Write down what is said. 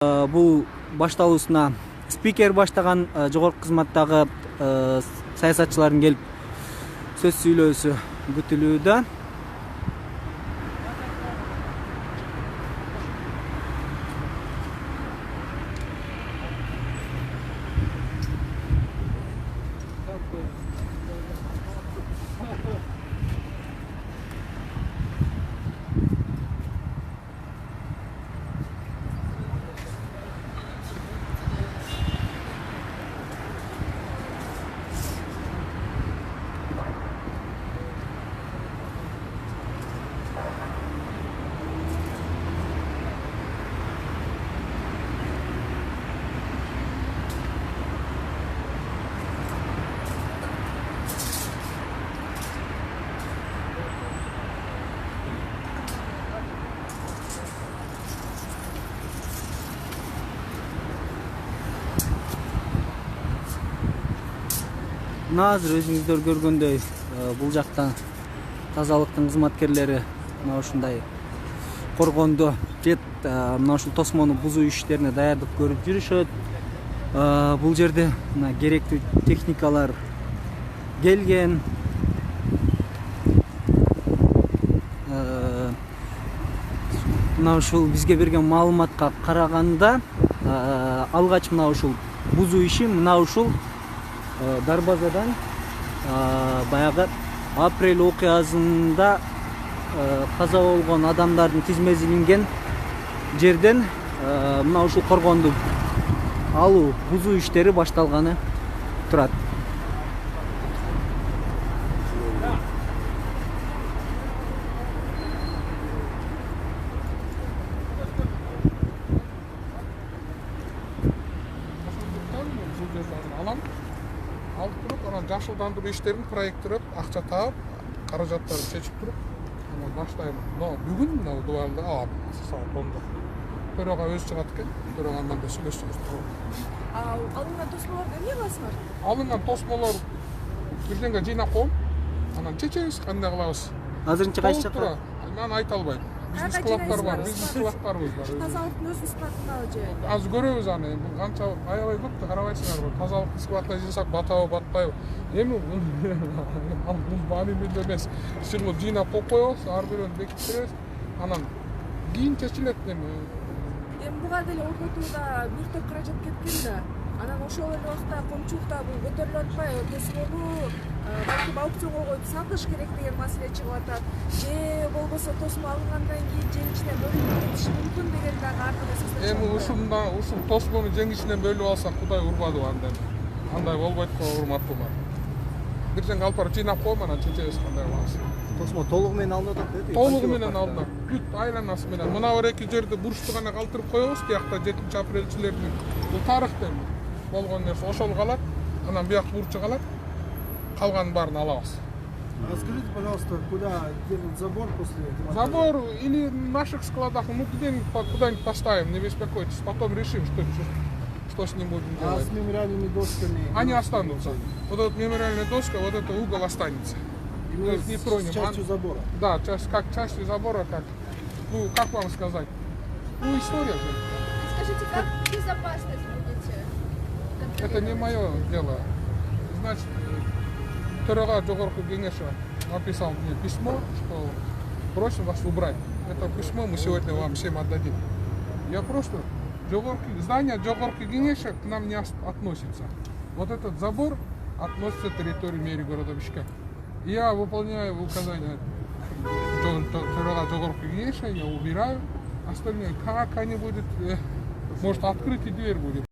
Бул башталуусуна спикер баштаган жогорку кызматтагы саясатчылардын келип сөз сүйлөөсү күтүлүүдө. Азыр өзүңүздөр көргөндөй бул жактан тазалыктын кызматкерлери мына ушундай коргондо жет мына ушул тосмону бузуу иштерине даярдык көрүп жүрүшөт. Бул жерде мына керектүү техникалар келген. Мына ушул бизге берген маалыматка караганда алгач мына ушул бузуу иши мына ушул Дарбазадан баягы апрель окуясында каза болгон адамдардын тизмеси илинген жерден мына ушул коргонду алуу бузуу иштери башталганы турат. Алып туруп, анан жашылдандыруу иштерин проекттеп, акча таап, каражаттарын чечип туруп, анан баштайм. Но бүгүн мына дубалда саат 10-да. Төрага өзү чыгат экен. Төрага менен да сүйлөшөбүз. Алынган тосмолорду эмне кыласыңар? Алынган тосмолор бирденге жыйнап коем. Анан чечебиз, кандай кылабыз. Азырынча кайсы жакка? Мен айта албайм. Бизнес клубтар бар, бизнес клубтарыбыз бар. Тазалыктын өзүн сыпатындабы же? Азыр көрөбүз аны. Бул канча аябай көп да карабайсыңарбы. Тазалыктын сыпатына жыйсак батабы, батпайбы. Эми бул бааны менде эмес. Силу жыйнап коюп коебуз, ар бирөөнү бекиттиребиз. Анан кийин чечилет эми. Буга деле орнотууда бир топ каражат кеткен да. Анан ошол эле убакта коомчулукта бул көтөрүлүп атпайбы? Тосмолу балким аукционго коюп сатыш керек деген маселе чыгып атат. Же болбосо тосмо алынгандан кийин жең ичинен бөлүнүп кетиши мүмкүн деген дагы ар кандай сөздөр. Эми ушул тосмону жең ичинен бөлүп алсак Кудай урбадыбы анда. Андай болбойт го, урматтуу бар. Бир жерге алып барып жыйнап коем, анан чечебиз кандай кылабыз. Тосмо толугу менен алынып атат. Толугу менен алынат. Бүт айланасы менен. Мына бир эки жерде бурчту гана калтырып коебуз. Биякта 7-апрелчилердин бул тарыхтан болгон нерсе ошол калат. Анан бияк бурчу калат. Калганын баарын алабыз. Расскажите, пожалуйста, куда держит забор после этого? Забор или в наших складах, ну где-нибудь куда-нибудь поставим, не беспокойтесь. Потом решим, что с ним будем делать. А с мемориальными досками? Они останутся. Вот эта мемориальная доска, вот этот угол останется. Мы не тронем. с частью забора? Да, как частью забора, как, ну, как вам сказать? Ну, история же. Скажите, как безопасность будете? Это не мое дело. Значит, Төрага жогорку кеңеши написал мне письмо, что просим вас убрать. Это письмо мы сегодня вам всем отдадим. Я просто здание жогорку кеңеши к нам не относится. Вот этот забор относится к территории мэрии города Бишкек. Я выполняю указания Төрага жогорку кеңеши, я убираю. Остальное, как они будут, может открыть и дверь будет.